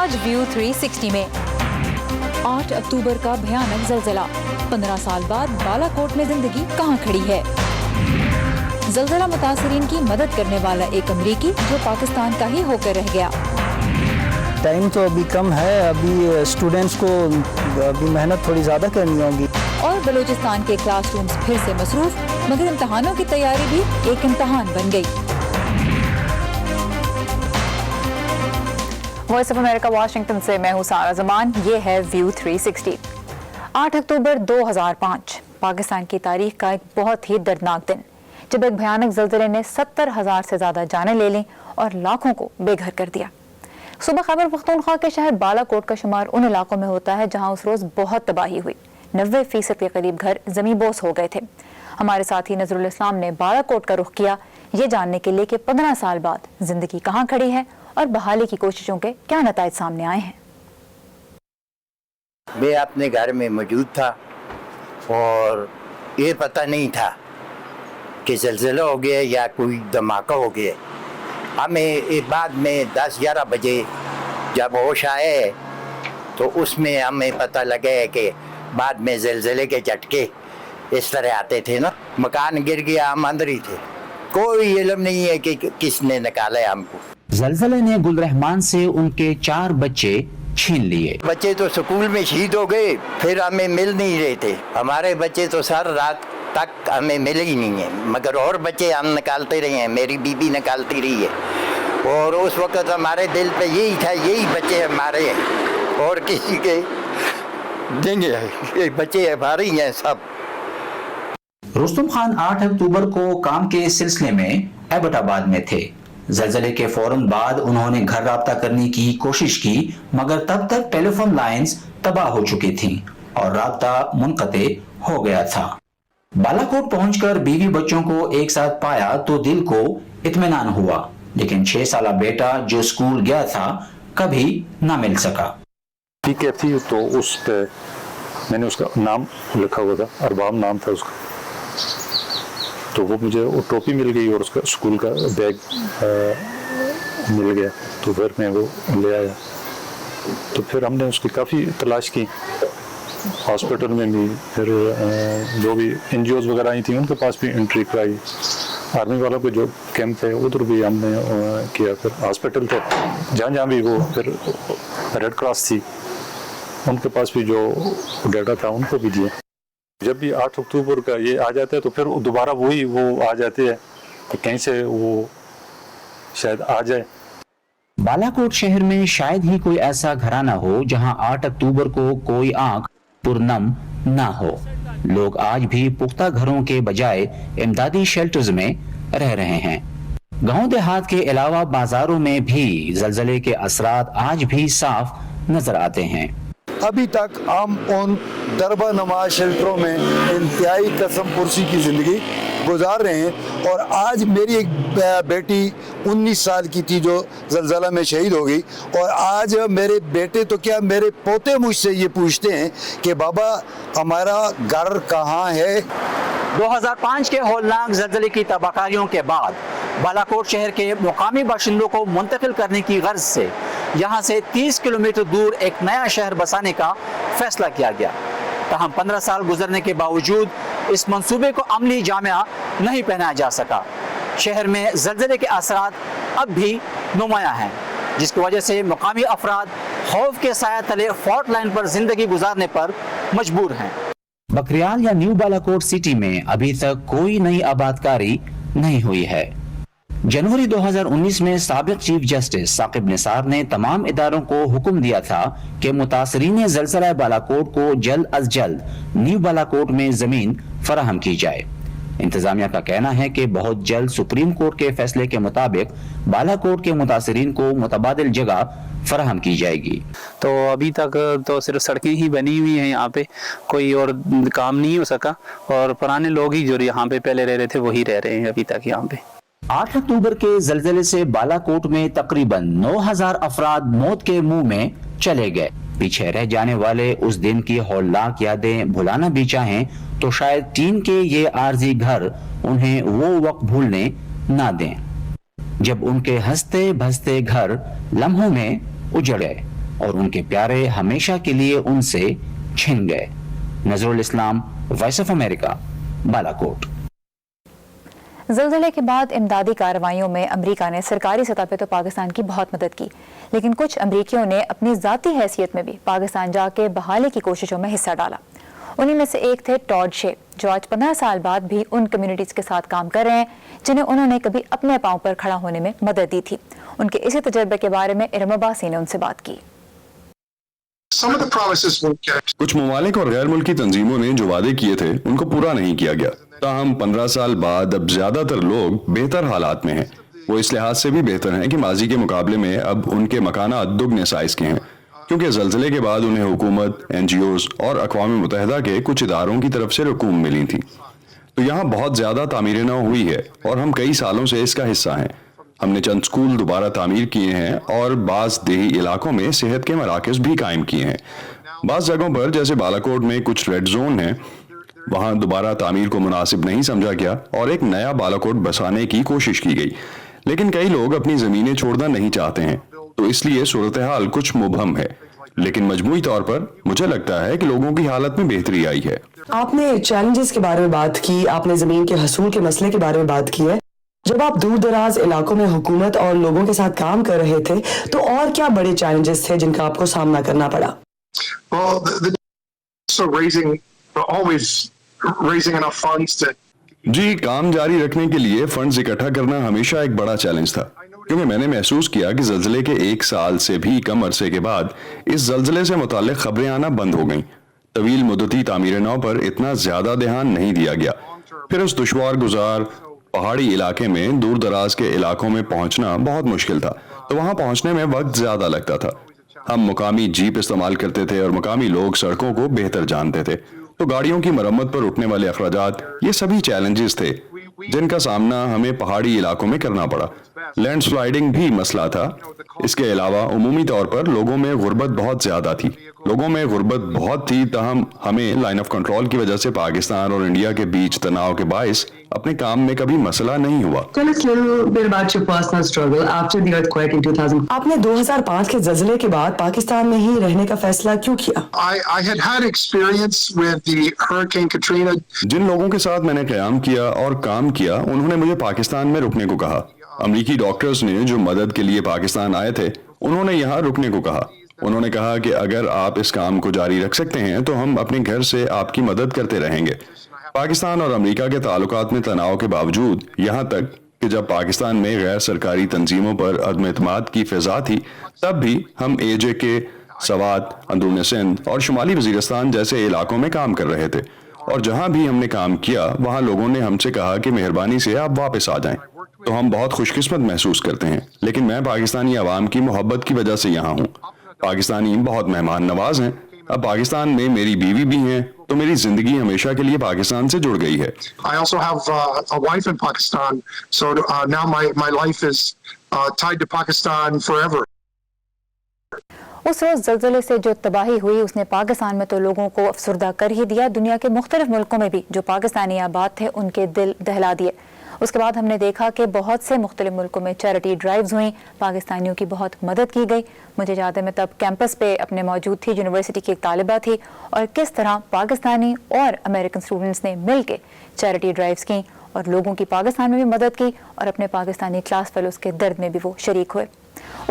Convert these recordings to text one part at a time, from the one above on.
آج ویو 360 میں 8 اکتوبر کا بھیانک زلزلہ، 15 سال بعد بالا کوٹ میں زندگی کہاں کھڑی ہے؟ زلزلہ متاثرین کی مدد کرنے والا ایک امریکی جو پاکستان کا ہی ہو کر رہ گیا۔ ٹائم تو ابھی کم ہے، ابھی اسٹوڈنٹس کو ابھی محنت تھوڑی زیادہ کرنی ہوگی۔ اور بلوچستان کے کلاس رومز پھر سے مصروف، مگر امتحانوں کی تیاری بھی ایک امتحان بن گئی۔ وائس آف امریکہ واشنگٹن سے میں ہوں سارا زمان، یہ ہے ویو 360۔ 8 اکتوبر 2005 پاکستان کی تاریخ کا ایک بہت ہی دردناک دن، جب ایک بھیانک زلزلے نے 70,000 سے زیادہ جانیں لے لیں اور لاکھوں کو بے گھر کر دیا۔ صوبہ خیبر پختونخوا کے شہر بالا کوٹ کا شمار ان علاقوں میں ہوتا ہے جہاں اس روز بہت تباہی ہوئی، 90% کے قریب گھر زمیں بوس ہو گئے تھے۔ ہمارے ساتھی نظر الاسلام نے بالا کوٹ کا رخ کیا یہ جاننے کے لیے کہ 15 سال بعد زندگی کہاں کھڑی ہے اور بحالی کی کوششوں کے کیا نتائج سامنے آئے ہیں۔ میں اپنے گھر میں موجود تھا اور یہ پتہ نہیں تھا کہ زلزلہ ہو گیا یا کوئی دھماکہ ہو گیا۔ ہمیں بعد میں 10-11 بجے جب ہوش آئے تو اس میں ہمیں پتہ لگا ہے کہ بعد میں زلزلے کے جھٹکے اس طرح آتے تھے نا، مکان گر گیا، ہم اندر ہی تھے، کوئی علم نہیں ہے کہ کس نے نکالا ہے ہم کو۔ زلزلے نے گل رحمان سے ان کے 4 بچے چھین لیے۔ بچے تو سکول میں شہید ہو گئے، پھر ہمیں مل نہیں رہے تھے، ہمارے بچے تو سر رات تک ہمیں ملے ہی نہیں ہیں، مگر اور بچے ہم نکالتے رہے ہیں، میری بیوی نکالتی رہی ہے، اور اس وقت ہمارے دل پہ یہی تھا یہی بچے ہمارے ہیں اور کسی کے نہیں ہیں، یہ بچے ہمارے ہی ہیں سب۔ رستم خان 8 اکتوبر کو کام کے سلسلے میں ایبٹ آباد میں تھے۔ زلزلے کے فوراً بعد انہوں نے گھر رابطہ کرنے کی کوشش کی، مگر تب تک ٹیلی فون لائنز تباہ ہو چکی تھیں اور رابطہ منقطع ہو گیا تھا۔ بالا کوٹ پہنچ کر بیوی بچوں کو ایک ساتھ پایا تو دل کو اطمینان ہوا، لیکن 6 سالہ بیٹا جو اسکول گیا تھا کبھی نہ مل سکا۔ ٹھیک ہے تھی تو اس پہ میں نے اس کا نام لکھا ہوا تھا، ارباب نام تھا اس کا، تو وہ مجھے وہ ٹوپی مل گئی اور اس کا اسکول کا بیگ مل گیا، تو پھر میں وہ لے آیا۔ تو پھر ہم نے اس کی کافی تلاش کی ہاسپٹل میں بھی، پھر جو بھی این جی اوز وغیرہ آئی تھیں ان کے پاس بھی انٹری کرائی، آرمی والوں کے جو کیمپ ہے ادھر بھی ہم نے کیا، پھر ہاسپٹل تھے جہاں جہاں بھی وہ، پھر ریڈ کراس تھی ان کے پاس بھی جو ڈیٹا تھا ان کو بھی دیے۔ جب بھی 8 اکتوبر کا یہ آ جاتا ہے تو پھر دوبارہ وہی وہ آ جاتے ہیں کہ کہیں سے وہ شاید آ جائے۔ بالا کوٹ شہر میں شاید ہی کوئی ایسا گھرانہ ہو جہاں 8 اکتوبر کو کوئی آنکھ پرنم نہ ہو۔ لوگ آج بھی پختہ گھروں کے بجائے امدادی شیلٹرز میں رہ رہے ہیں۔ گاؤں دیہات کے علاوہ بازاروں میں بھی زلزلے کے اثرات آج بھی صاف نظر آتے ہیں۔ ابھی تک ہم ان دربہ نماز شیلٹروں میں انتہائی قسم پرسی کی زندگی گزار رہے ہیں، اور آج میری ایک بیٹی 19 سال کی تھی جو زلزلہ میں شہید ہو گئی، اور آج میرے بیٹے تو کیا میرے پوتے مجھ سے یہ پوچھتے ہیں کہ بابا ہمارا گھر کہاں ہے۔ 2005 کے ہولناک زلزلے کی تباہ کاریوں کے بعد بالا کوٹ شہر کے مقامی باشندوں کو منتقل کرنے کی غرض سے یہاں سے 30 کلومیٹر دور ایک نیا شہر بسانے کا فیصلہ کیا گیا، تاہم 15 سال گزرنے کے باوجود اس منصوبے کو عملی جامہ نہیں پہنایا جا سکا۔ شہر میں زلزلے کے اثرات اب بھی نمایاں ہیں، جس کی وجہ سے مقامی افراد خوف کے سایہ تلے فالٹ لائن پر زندگی گزارنے پر مجبور ہیں۔ بکریال یا نیو بالا کوٹ سٹی میں ابھی تک کوئی نئی آبادکاری نہیں ہوئی ہے۔ جنوری 2019 میں سابق چیف جسٹس ثاقب نثار نے تمام اداروں کو حکم دیا تھا کہ متاثرین زلزلہ بالا کوٹ کو جلد از جلد نیو بالا کوٹ میں زمین فراہم کی جائے۔ انتظامیہ کا کہنا ہے کہ بہت جلد سپریم کورٹ کے فیصلے کے مطابق بالا کوٹ کے متاثرین کو متبادل جگہ فراہم کی جائے گی۔ تو ابھی تک تو صرف سڑکیں ہی بنی ہوئی ہیں، یہاں پہ کوئی اور کام نہیں ہو سکا، اور پرانے لوگ ہی جو یہاں پہ پہلے رہ رہے تھے وہی رہ رہے ہیں ابھی تک یہاں پہ۔ 8 اکتوبر کے زلزلے سے بالا کوٹ میں تقریباً 9000 افراد موت کے منہ میں چلے گئے۔ پیچھے رہ جانے والے اس دن کی ہولناک یادیں بھلانا بھی چاہیں تو شاید ٹین کے یہ عارضی گھر انہیں وہ وقت بھولنے نہ دیں جب ان کے ہنستے بھستے گھر لمحوں میں اجڑے۔ और उनके प्यारे हमेशा के लिए उनसे छिन गए। Nazrul Islam, voice of America, Balakot. ज़लज़ले के बाद इमदादी कार्रवाइयों में अमरीका ने सरकारी सतह पर तो पाकिस्तान की बहुत मदद की, लेकिन कुछ अमरीकियों ने अपनी ज़ाती हैसियत में भी पाकिस्तान जाके बहाली की कोशिशों में हिस्सा डाला। उन्हीं में से एक थे टॉड शे, जो आज 15 साल बाद भी उन कम्युनिटीज़ के साथ काम कर रहे हैं जिन्हें उन्होंने कभी अपने पाँव पर खड़ा होने में मदद दी थी। उनके इसी तजर्बे के बारे में इरम अब्बासी ने उनसे बात की। कुछ ममालिक और गैर मुल्की तंजीमों ने जो वादे किए थे उनको पूरा नहीं किया गया। ताहम 15 साल बाद अब ज्यादातर लोग बेहतर हालात में हैं। वो इस लिहाज से भी बेहतर हैं कि माजी के मुकाबले में अब उनके मकानात दुगने साइज के हैं, क्योंकि ज़लज़ले के बाद उन्हें हुकूमत, NGOs और अक़वाम मुत्तहिदा के कुछ इदारों की तरफ से रकूम मिली थी। तो यहाँ बहुत ज़्यादा तामीर नौ हुई है और हम कई सालों से इसका हिस्सा हैं। हमने चंद स्कूल दोबारा तामीर किए हैं और बाज़ देही इलाकों में सेहत के मराकज़ भी कायम किए हैं। बाज़ जगहों पर जैसे बालाकोट में कुछ रेड जोन हैं, वहाँ दोबारा तामीर को मुनासिब नहीं समझा गया और एक नया बालाकोट बसाने की कोशिश की गई, लेकिन कई लोग अपनी ज़मीनें छोड़ना नहीं चाहते हैं, तो इसलिए सूरत हाल कुछ मुबहम है। लेकिन मजमूई तौर पर मुझे लगता है कि लोगों की हालत में बेहतरी आई है। आपने चैलेंजेस के बारे में बात की, आपने ज़मीन के हसूल के मसले के बारे में बात की है। जब आप दूर दराज इलाकों में हुकूमत और लोगों के साथ काम कर रहे थे, तो और क्या बड़े चैलेंजेस थे जिनका आपको सामना करना पड़ा? जी, काम जारी रखने के लिए फंड्स इकट्ठा करना हमेशा एक बड़ा चैलेंज था, क्योंकि मैंने महसूस किया कि ज़लज़ले के 1 साल से भी कम अरसे के बाद इस ज़लज़ले से मुताल्लिक़ खबरें आना बंद हो गईं। तवील मुद्दती तामीर नौ पर इतना ज़्यादा ध्यान नहीं दिया गया। फिर उस दुश्वार गुजार पहाड़ी इलाके में दूर दराज के इलाकों में पहुंचना बहुत मुश्किल था, तो वहां पहुंचने में वक्त ज़्यादा लगता था। हम मुकामी जीप इस्तेमाल करते थे और मुकामी लोग सड़कों को बेहतर जानते थे, तो गाड़ियों की मरम्मत पर उठने वाले अखराजात, ये सभी चैलेंजेस थे जिनका सामना हमें पहाड़ी इलाकों में करना पड़ा। लैंडस्लाइडिंग भी मसला था। इसके अलावा उमूमी तौर पर लोगों में गुर्बत बहुत ज्यादा थी। ताहम हमें लाइन ऑफ कंट्रोल की वजह से पाकिस्तान और इंडिया के बीच तनाव के बायस अपने काम में कभी मसला नहीं हुआ। आपने 2005 के ज़लज़ले के बाद पाकिस्तान में ही रहने का फैसला क्यों किया? जिन लोगों के साथ मैंने क़याम किया और काम किया, उन्होंने मुझे पाकिस्तान में रुकने को कहा। अमरीकी डॉक्टर्स ने जो मदद के लिए पाकिस्तान आए थे, उन्होंने यहाँ रुकने को कहा। उन्होंने कहा कि अगर आप इस काम को जारी रख सकते हैं तो हम अपने घर से आपकी मदद करते रहेंगे। पाकिस्तान और अमेरिका के ताल्लुकात में तनाव के बावजूद, यहाँ तक कि जब पाकिस्तान में गैर सरकारी तंजीमों पर अदम एतमाद की फिजा थी, तब भी हम AJK, सवात, अंदरून सिंध और शुमाली वजीरिस्तान जैसे इलाकों में काम कर रहे थे। और जहाँ भी हमने काम किया, वहाँ लोगों ने हमसे कहा कि मेहरबानी से आप वापस आ जाएं। तो हम बहुत खुशकिस्मत महसूस करते हैं। लेकिन मैं पाकिस्तानी अवाम की मोहब्बत की वजह से यहाँ हूँ। पाकिस्तानी बहुत मेहमान नवाज हैं। अब पाकिस्तान में मेरी बीवी भी हैं, तो मेरी जिंदगी हमेशा के लिए पाकिस्तान से जुड़ गई है। I also have a wife in Pakistan, so now my life is tied to Pakistan forever. उस रोज ज़लज़ले से जो तबाही हुई, उसने पाकिस्तान में तो लोगों को अफसरदा कर ही दिया, दुनिया के मुख्तलिफ मुल्कों में भी जो पाकिस्तानी आबाद थे उनके दिल दहला दिए। उसके बाद हमने देखा कि बहुत से मुख्तलिफ मुल्कों में चैरिटी ड्राइव्स हुई, पाकिस्तानियों की बहुत मदद की गई। मुझे याद है मैं तब कैंपस पे अपने मौजूद थी, यूनिवर्सिटी की एक तालिबा थी, और किस तरह पाकिस्तानी और अमेरिकन स्टूडेंट्स ने मिल के चैरिटी ड्राइव्स की और लोगों की पाकिस्तान में भी मदद की और अपने पाकिस्तानी क्लास फेलोज़ के दर्द में भी वो शरीक हुए।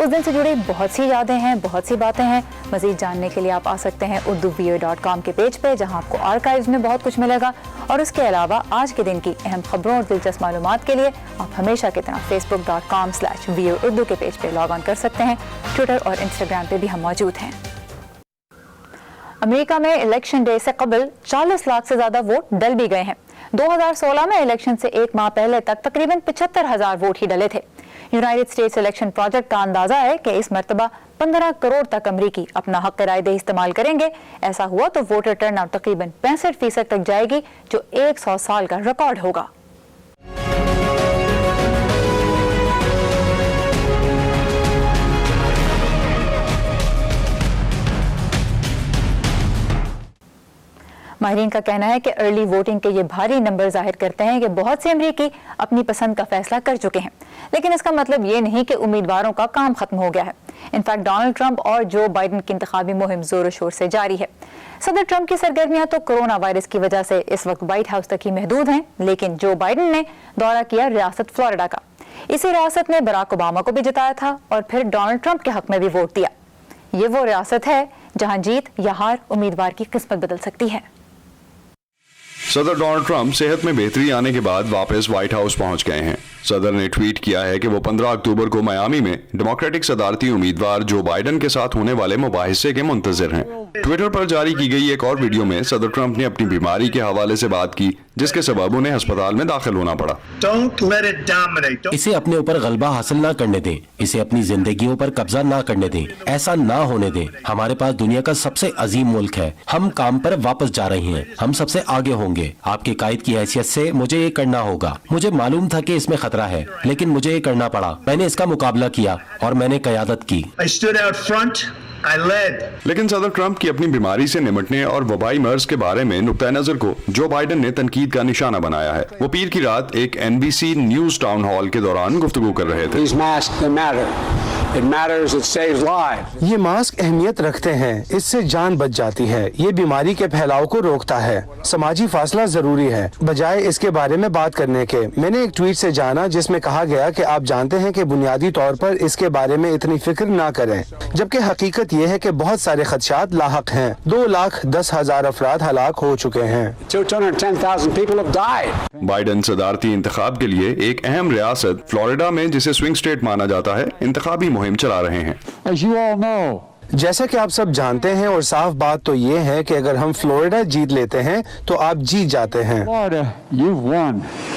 उस दिन से जुड़ी बहुत सी यादें हैं, बहुत सी बातें हैं। मज़ीद जानने के लिए आप आ सकते हैं urduvoa.com के पेज पे, जहां आपको आर्काइव्स में बहुत कुछ मिलेगा। और उसके अलावा आज के दिन की अहम खबरों और दिलचस्प मालूमात के लिए आप हमेशा की तरह facebook.com/voa urdu के पेज पे लॉग ऑन कर सकते हैं। ट्विटर और इंस्टाग्राम पे भी हम मौजूद हैं। अमेरिका में इलेक्शन डे से कबल 40 लाख से ज़्यादा वोट डल भी गए हैं। 2016 में इलेक्शन से एक माह पहले तक तकरीबन 75,000 वोट ही डले थे। यूनाइटेड स्टेट्स इलेक्शन प्रोजेक्ट का अंदाजा है कि इस मरतबा 15 करोड़ तक अमरीकी अपना हक राय इस्तेमाल करेंगे। ऐसा हुआ तो वोटर टर्नआउट तकरीबन 65% तक जाएगी, जो 100 साल का रिकॉर्ड होगा। ماہرین کا کہنا ہے کہ ارلی ووٹنگ کے یہ بھاری نمبر ظاہر کرتے ہیں کہ بہت سے امریکی اپنی پسند کا فیصلہ کر چکے ہیں، لیکن اس کا مطلب یہ نہیں کہ امیدواروں کا کام ختم ہو گیا ہے۔ انفیکٹ ڈونلڈ ٹرمپ اور جو بائیڈن کی انتخابی مہم زور و شور سے جاری ہے۔ صدر ٹرمپ کی سرگرمیاں تو کورونا وائرس کی وجہ سے اس وقت وائٹ ہاؤس تک ہی محدود ہیں، لیکن جو بائیڈن نے دورہ کیا ریاست فلوریڈا کا۔ اسی ریاست نے براک اوباما کو بھی جتایا تھا اور پھر ڈونلڈ ٹرمپ کے حق میں بھی ووٹ دیا۔ یہ وہ ریاست ہے جہاں جیت یا ہار امیدوار کی قسمت بدل سکتی ہے۔ صدر ڈونلڈ ٹرمپ صحت میں بہتری آنے کے بعد واپس وائٹ ہاؤس پہنچ گئے ہیں۔ صدر نے ٹویٹ کیا ہے کہ وہ 15 اکتوبر کو میامی میں ڈیموکریٹک صدارتی امیدوار جو بائیڈن کے ساتھ ہونے والے مباحثے کے منتظر ہیں۔ ٹویٹر پر جاری کی گئی ایک اور ویڈیو میں صدر ٹرمپ نے اپنی بیماری کے حوالے سے بات کی، جس کے سبب انہیں ہسپتال میں داخل ہونا پڑا۔ اسے اپنے اوپر غلبہ حاصل نہ کرنے دیں، اسے اپنی زندگیوں پر قبضہ نہ کرنے دیں، ایسا نہ ہونے دیں۔ ہمارے پاس دنیا کا سب سے عظیم ملک ہے، ہم کام پر واپس جا رہے ہیں، ہم سب سے آگے ہوں گے۔ آپ کے قائد کی حیثیت سے مجھے یہ کرنا ہوگا۔ مجھے معلوم تھا کہ اس میں خطرہ ہے، لیکن مجھے یہ کرنا پڑا۔ میں نے اس کا مقابلہ کیا اور میں نے قیادت کی۔ لیکن صدر ٹرمپ کی اپنی بیماری سے نمٹنے اور وبائی مرض کے بارے میں نقطہ نظر کو جو بائیڈن نے تنقید کا نشانہ بنایا ہے۔ وہ پیر کی رات ایک NBC نیوز ٹاؤن ہال کے دوران گفتگو کر رہے تھے۔ یہ ماسک اہمیت رکھتے ہیں، اس سے جان بچ جاتی ہے، یہ بیماری کے پھیلاؤ کو روکتا ہے۔ سماجی فاصلہ ضروری ہے بجائے اس کے بارے میں بات کرنے کے۔ میں نے ایک ٹویٹ سے جانا جس میں کہا گیا کہ آپ جانتے ہیں کہ بنیادی طور پر اس کے بارے میں اتنی فکر نہ کریں، جبکہ حقیقت یہ ہے کہ بہت سارے خدشات لاحق ہیں۔ 2,10,000 افراد ہلاک ہو چکے ہیں۔ بائیڈن صدارتی انتخاب کے لیے ایک اہم ریاست فلوریڈا میں جسے سوئنگ اسٹیٹ مانا جاتا ہے انتخابی مہم چلا رہے ہیں۔ جیسا کہ آپ سب جانتے ہیں اور صاف بات تو یہ ہے کہ اگر ہم فلوریڈا جیت لیتے ہیں تو آپ جیت جاتے ہیں۔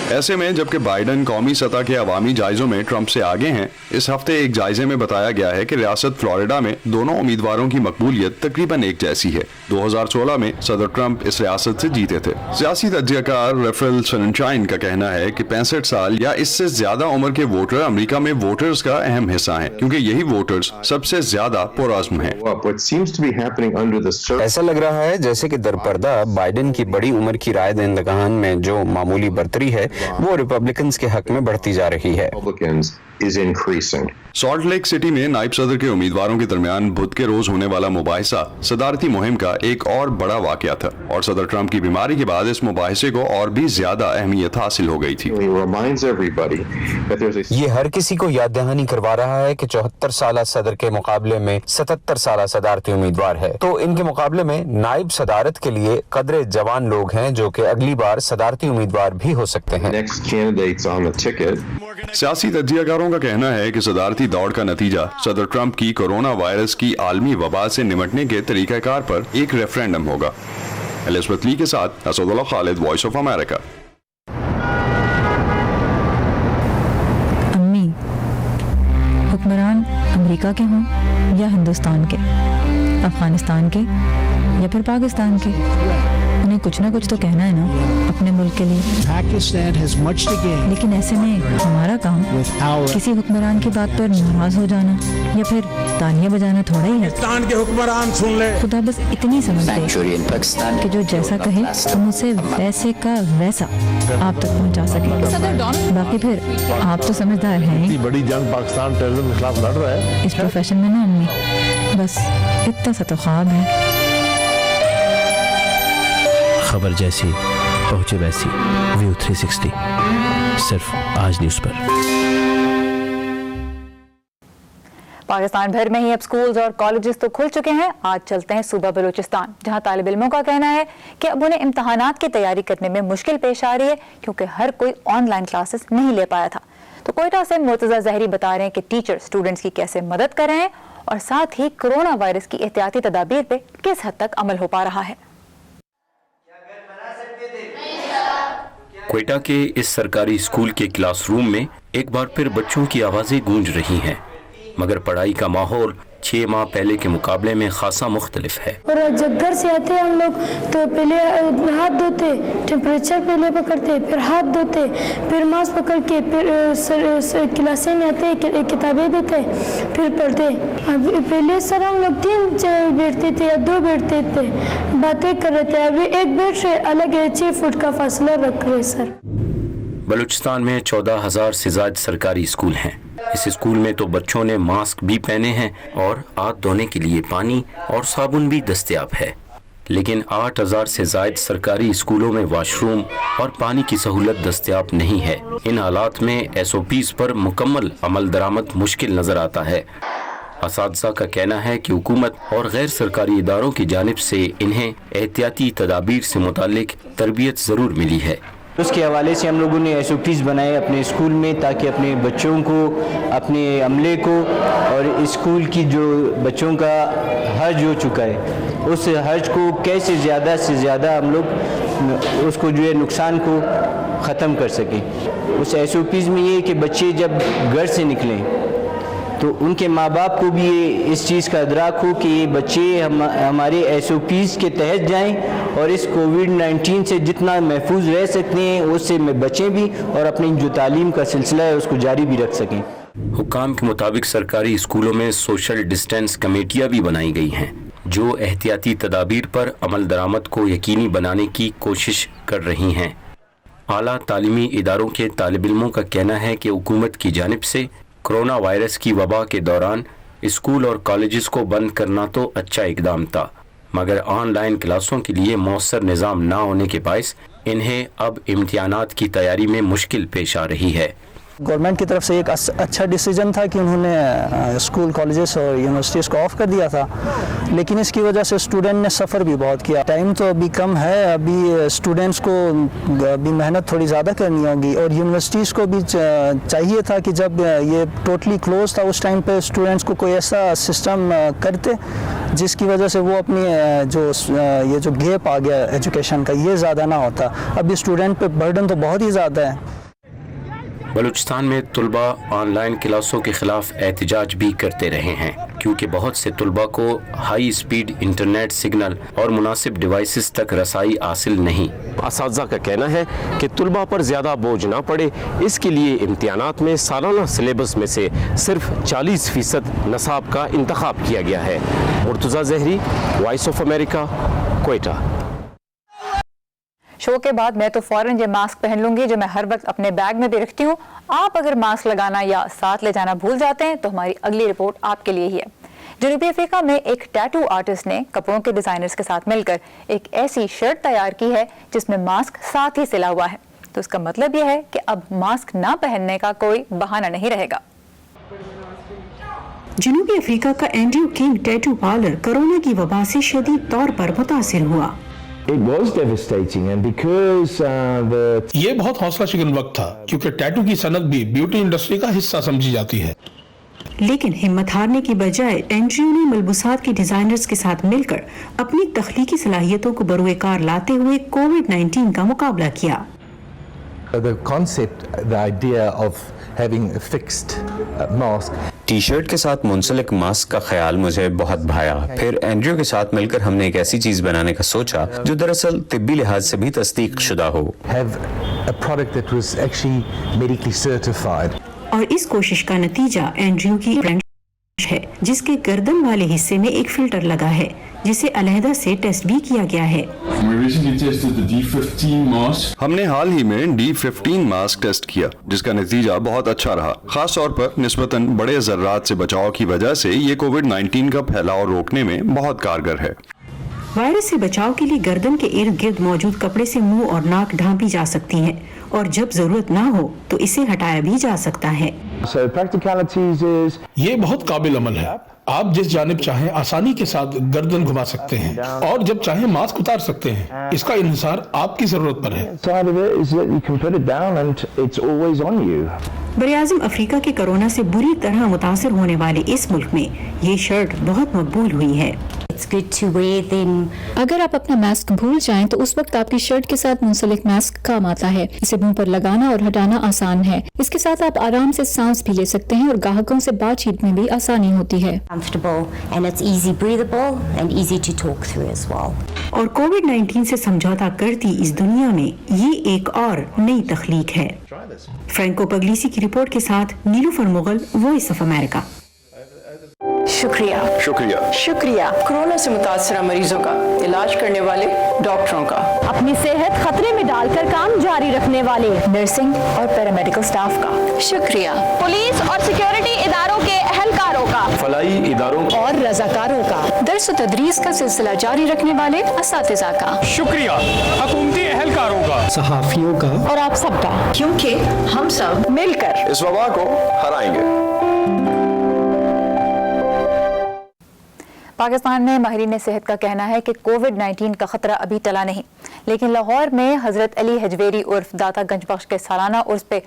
ایسے میں جبکہ بائیڈن قومی سطح کے عوامی جائزوں میں ٹرمپ سے آگے ہیں، اس ہفتے ایک جائزے میں بتایا گیا ہے کہ ریاست فلوریڈا میں دونوں امیدواروں کی مقبولیت تقریباً ایک جیسی ہے۔ 2016 میں صدر ٹرمپ اس ریاست سے جیتے تھے۔ سیاسی تجزیہ کار ریفرل سنشائن کا کہنا ہے کہ 65 سال یا اس سے زیادہ عمر کے ووٹر امریکہ میں ووٹرز کا اہم حصہ ہیں، کیونکہ یہی ووٹرز سب سے زیادہ پرعزم ہیں۔ ایسا لگ رہا ہے جیسے کہ درپردہ بائیڈن کی بڑی عمر کی رائے دہندگان میں جو معمولی برتری ہے وہ ریپبلکنز کے حق میں بڑھتی جا رہی ہے۔ سالٹ لیک سٹی میں نائب صدر کے امیدواروں کے درمیان بدھ کے روز ہونے والا مباحثہ صدارتی مہم کا ایک اور بڑا واقعہ تھا، اور صدر ٹرمپ کی بیماری کے بعد اس مباحثے کو اور بھی زیادہ اہمیت حاصل ہو گئی تھی۔ یہ ہر کسی کو یاد دہانی کروا رہا ہے کہ 74 سالہ صدر کے مقابلے میں 77 سالہ صدارتی امیدوار ہے، تو ان کے مقابلے میں نائب صدارت کے لیے قدرے جوان لوگ ہیں جو کہ اگلی بار صدارتی امیدوار بھی ہو سکتے ہیں۔ سیاسی تجزیہ کاروں کا کہنا ہے کہ صدارتی دوڑ کا نتیجہ صدر ٹرمپ کی کورونا وائرس کی عالمی وبا سے نمٹنے کے طریقہ کار پر ایک ریفرینڈم ہوگا۔ الزبتھ لی کے ساتھ اسد اللہ خالد، وائس آف امریکہ۔ امی، حکمران امریکہ کے ہوں یا ہندوستان کے، افغانستان کے یا پھر پاکستان کے، انہیں کچھ نہ کچھ تو کہنا ہے نا اپنے ملک کے لیے۔ لیکن ایسے میں ہمارا کام کسی حکمران کی بات پر ناراض ہو جانا یا پھر تالیاں بجانا تھوڑا ہی ہے۔ خدا بس اتنی سمجھ دے کہ جو جیسا کہے ہم اسے ویسے کا ویسا آپ تک پہنچا سکیں۔ باقی پھر آپ تو سمجھدار ہیں، بڑی جنگ پاکستان ٹیررزم کے خلاف لڑ رہا ہے اس پروفیشن میں نا امی، بس اتنا سا تو خواب ہے۔ خبر جیسی پہنچے ویسی، ویو 360 صرف آج نیوز پر۔ پاکستان بھر میں ہی اب سکولز اور کالجز تو کھل چکے ہیں۔ آج چلتے ہیں صوبہ بلوچستان، جہاں طالب علموں کا کہنا ہے کہ اب انہیں امتحانات کی تیاری کرنے میں مشکل پیش آ رہی ہے، کیونکہ ہر کوئی آن لائن کلاسز نہیں لے پایا تھا۔ تو کوئٹہ سے مرتضیٰ زہری بتا رہے ہیں کہ ٹیچر اسٹوڈنٹس کی کیسے مدد کر رہے ہیں، اور ساتھ ہی کورونا وائرس کی احتیاطی تدابیر پہ کس حد تک عمل ہو پا رہا ہے۔ کوئٹہ کے اس سرکاری اسکول کے کلاس روم میں ایک بار پھر بچوں کی آوازیں گونج رہی ہیں، مگر پڑھائی کا ماحول 6 माह पहले के मुकाबले में खासा मुख्तलिफ है। और जब घर से आते हम लोग तो पहले हाथ धोते, टेम्परेचर पहले पकड़ते, फिर हाथ धोते, फिर मास्क पकड़ के, फिर क्लासें में आते, किताबें देते, फिर पढ़ते। पहले सर हम लोग 3 बैठते थे या 2 बैठते थे, बातें कर रहे थे। अभी एक बेड से अलग 6 फुट का फासला रख रहे सर। बलूचिस्तान में 14,000 से ज्यादा सरकारी स्कूल हैं। इस स्कूल में तो बच्चों ने मास्क भी पहने हैं और हाथ धोने के लिए पानी और साबुन भी दस्तयाब है, लेकिन 8,000 से ज्यादा सरकारी स्कूलों में वाशरूम और पानी की सहूलत दस्तयाब नहीं है। इन हालात में SOPs पर मुकम्मल अमल दरामद मुश्किल नजर आता है। असातिज़ा का कहना है कि हुकूमत और गैर सरकारी इदारों की जानिब से इन्हें एहतियाती तदाबीर से मुतालिक तरबियत ज़रूर मिली है। उसके हवाले से हम लोगों ने SOPs बनाए अपने स्कूल में, ताकि अपने बच्चों को, अपने अमले को, और स्कूल की जो बच्चों का हर्ज हो चुका है उस हर्ज को कैसे ज़्यादा से ज़्यादा हम लोग उसको जो है नुकसान को ख़त्म कर सकें। उस SOPs में ये कि बच्चे जब घर से निकलें तो उनके माँ बाप को भी इस चीज़ का अदराक हो कि ये बच्चे हमारे SOPs के तहत जाएं और इस कोविड-19 से जितना महफूज रह सकते हैं उससे बचें भी और अपनी जो तालीम का सिलसिला है उसको जारी भी रख सकें। हुकाम के मुताबिक सरकारी स्कूलों में सोशल डिस्टेंस कमेटियाँ भी बनाई गई हैं जो एहतियाती तदाबीर पर अमल दरामद को यकीनी बनाने की कोशिश कर रही हैं। आला तालीमी इदारों के तालिब इल्मों का कहना है कि हुकूमत की जानिब से कोरोना वायरस की वबा के दौरान स्कूल और कॉलेजेस को बंद करना तो अच्छा इकदाम था, मगर ऑनलाइन क्लासों के लिए मौसर निज़ाम ना होने के बायस इन्हें अब इम्तिहानात की तैयारी में मुश्किल पेश आ रही है। गवर्नमेंट की तरफ से एक अच्छा डिसीजन था कि उन्होंने स्कूल, कॉलेजेस और यूनिवर्सिटीज़ को ऑफ कर दिया था, लेकिन इसकी वजह से स्टूडेंट ने सफ़र भी बहुत किया। टाइम तो अभी कम है, अभी स्टूडेंट्स को अभी मेहनत थोड़ी ज़्यादा करनी होगी, और यूनिवर्सिटीज़ को भी चाहिए था कि जब ये टोटली क्लोज था उस टाइम पे स्टूडेंट्स को कोई ऐसा सिस्टम करते जिसकी वजह से वो अपनी ये जो गैप आ गया एजुकेशन का ये ज़्यादा ना होता। अभी स्टूडेंट पे बर्डन तो बहुत ही ज़्यादा है। बलूचिस्तान में तुलबा ऑनलाइन क्लासों के खिलाफ एहतजाज भी करते रहे हैं, क्योंकि बहुत से तुलबा को हाई स्पीड इंटरनेट सिग्नल और मुनासिब डिवाइसेस तक रसाई हासिल नहीं। असातिज़ा का कहना है कि तुलबा पर ज़्यादा बोझ ना पड़े, इसके लिए इम्तिहानात में सालाना सिलेबस में से सिर्फ 40% नसाब का इंतखाब किया गया है। Murtaza Zehri, voice of America, Quetta. Show के बाद मैं तो फौरन ये मास्क पहन लूंगी जो मैं हर वक्त अपने बैग में भी रखती हूँ। आप अगर मास्क लगाना या साथ ले जाना भूल जाते हैं तो हमारी अगली रिपोर्ट आपके लिए ही है। जनूबी अफ्रीका में एक टैटू आर्टिस्ट ने कपड़ों के डिजाइनर्स के साथ मिलकर एक ऐसी शर्ट तैयार की है जिसमें मास्क साथ ही सिला हुआ है। तो इसका मतलब यह है कि अब मास्क ना पहनने का कोई बहाना नहीं रहेगा। जनूबी अफ्रीका का Andrew king tattoo parlour corona की वबा से शदीद तौर पर मुतासिर हुआ। ये बहुत हौसला शिकन वक्त था, क्योंकि टैटू की सनत भी ब्यूटी इंडस्ट्री का हिस्सा समझी जाती है। लेकिन हिम्मत हारने की बजाय एंड्रयू ने मलबूसात के डिजाइनर्स के साथ मिलकर अपनी तख्लीकी सलाहियतों को बरूएकार लाते हुए कोविड-19 का मुकाबला किया। The concept, the idea of having a fixed mask. T-shirt के साथ मुंसलिक मास्क का ख्याल मुझे बहुत भाया। फिर एंड्रयू के साथ मिलकर हमने एक ऐसी चीज बनाने का सोचा जो दरअसल तिब्बी लिहाज से भी तस्दीक शुदा हो। Have a product that was actually medically certified. और इस कोशिश का नतीजा एंड्रयू की ब्रांड है जिसके गर्दन वाले हिस्से में एक फिल्टर लगा है जिसे अलहदा से टेस्ट भी किया गया है। हमने हाल ही में D15 मास्क टेस्ट किया जिसका नतीजा बहुत अच्छा रहा। खास तौर पर निस्बतन बड़े जर्रात से बचाव की वजह से ये कोविड-19 का फैलाव रोकने में बहुत कारगर है। वायरस से बचाव के लिए गर्दन के इर्द गिर्द मौजूद कपड़े से मुंह और नाक ढांपी जा सकती है और जब जरूरत ना हो तो इसे हटाया भी जा सकता है। ये बहुत काबिल अमल है। आप जिस जानिब चाहें आसानी के साथ गर्दन घुमा सकते हैं और जब चाहें मास्क उतार सकते हैं। इसका इन्हिसार आपकी जरूरत पर है। बरआज़म अफ्रीका के कोरोना से बुरी तरह मुतासिर होने वाले इस मुल्क में ये शर्ट बहुत मकबूल हुई है। it's good to wear them. अगर आप अपना मास्क भूल जाएं तो उस वक्त आपकी शर्ट के साथ मुंसलिक मास्क काम आता है। इसे मुंह पर लगाना और हटाना आसान है। इसके साथ आप आराम से सांस भी ले सकते हैं और ग्राहकों से बातचीत में भी आसानी होती है। Comfortable and it's easy breathable and easy to talk through as well. और कोविड-19 से समझौता करती इस दुनिया में ये एक और नई तख्लीक है। फ्रैंको पगलीसी की रिपोर्ट के साथ Nilufar Mughal, voice of America. शुक्रिया शुक्रिया शुक्रिया कोरोना से मुतासरा मरीजों का इलाज करने वाले डॉक्टरों का, अपनी सेहत खतरे में डालकर काम जारी रखने वाले नर्सिंग और पैरामेडिकल स्टाफ का शुक्रिया, पुलिस और सिक्योरिटी इदारों के अहलकारों का, फलाई इदारों और रजाकारों का, दर्स व तदरीस का सिलसिला जारी रखने वाले असातिज़ा का शुक्रिया, हुकूमती अहलकारों का, सहाफियों का और आप सबका, क्योंकि हम सब मिलकर इस वबा को हराएंगे। पाकिस्तान में माहिरीन सेहत का कहना है कि कोविड-19 का खतरा अभी टला नहीं, लेकिन लाहौर में हजरत अली हजवेरी उर्फ दाता गंज बख्श के सालाना उर्स पे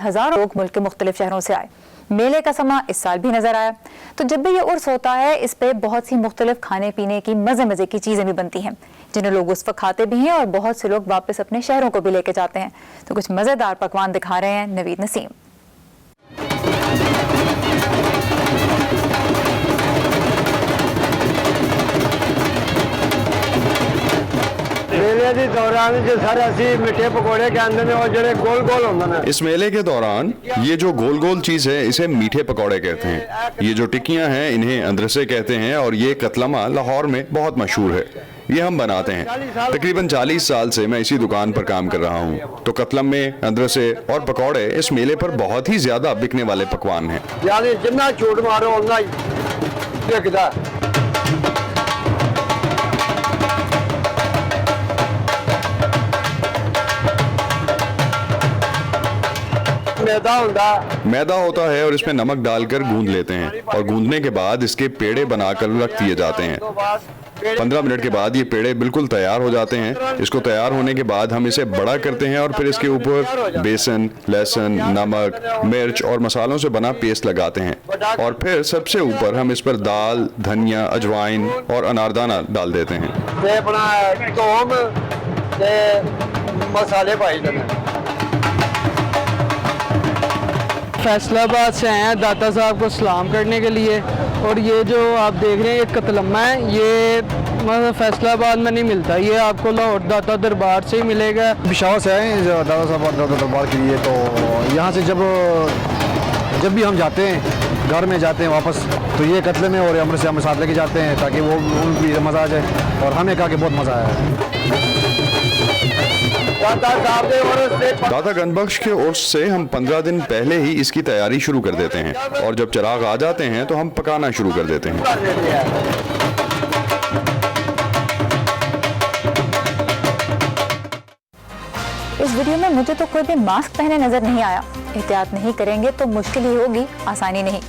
हजारों लोग मुल्क के मुख्तलिफ शहरों से आए। मेले का समा इस साल भी नजर आया। तो जब भी ये उर्स होता है, इस पे बहुत सी मुख्तलिफ खाने पीने की मजे मजे की चीजें भी बनती हैं, जिन्हें लोग उस वक्त खाते भी हैं और बहुत से लोग वापस अपने शहरों को भी लेके जाते हैं। तो कुछ मजेदार पकवान दिखा रहे हैं नवीद नसीम। इस मेले के दौरान ये जो गोल गोल चीज है इसे मीठे पकौड़े कहते हैं। ये जो टिक्कियां हैं इन्हें अंद्रसे कहते हैं और ये कतलमा लाहौर में बहुत मशहूर है। ये हम बनाते हैं। तकरीबन 40 साल से मैं इसी दुकान पर काम कर रहा हूँ। तो कतलम में अंद्रसे और पकौड़े इस मेले पर बहुत ही ज्यादा बिकने वाले पकवान हैं। जितना झूठ मारो मैदा होता है और इसमें नमक डालकर गूंद लेते हैं और गूंदने के बाद इसके पेड़े बनाकर रख दिए जाते हैं। 15 मिनट के बाद ये पेड़े बिल्कुल तैयार हो जाते हैं। इसको तैयार होने के बाद हम इसे बड़ा करते हैं और फिर इसके ऊपर बेसन, लहसुन, नमक, मिर्च और मसालों से बना पेस्ट लगाते हैं और फिर सबसे ऊपर हम इस पर दाल, धनिया, अजवाइन और अनारदाना डाल देते हैं। मसाले फैसलाबाद से आए हैं दाता साहब को सलाम करने के लिए। और ये जो आप देख रहे हैं ये कतलम्मा है, ये मतलब फैसलाबाद में नहीं मिलता, ये आपको लाहौर दाता दरबार से ही मिलेगा। पिशावर से आए हैं दाता साहब दाता दरबार के लिए। तो यहाँ से जब भी हम जाते हैं, घर में जाते हैं वापस, तो ये कतले में और अमृत से हम साथ लेके जाते हैं ताकि वो भी मज़ा आ जाए। और हमें खा के बहुत मज़ा आया। दाता गंजबख्श के उर्स से हम 15 दिन पहले ही इसकी तैयारी शुरू कर देते हैं और जब चिराग आ जाते हैं तो हम पकाना शुरू कर देते हैं। इस वीडियो में मुझे तो कोई भी मास्क पहने नजर नहीं आया। एहतियात नहीं करेंगे तो मुश्किल ही होगी, आसानी नहीं।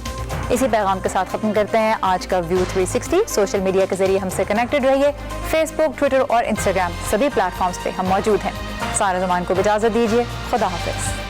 इसी पैगाम के साथ खत्म करते हैं आज का व्यू 360। सोशल मीडिया के जरिए हमसे कनेक्टेड रहिए। फेसबुक, ट्विटर और इंस्टाग्राम सभी प्लेटफॉर्म्स पे हम मौजूद हैं। सारा ज़मान को इजाज़त दीजिए। खुदा हाफिज़।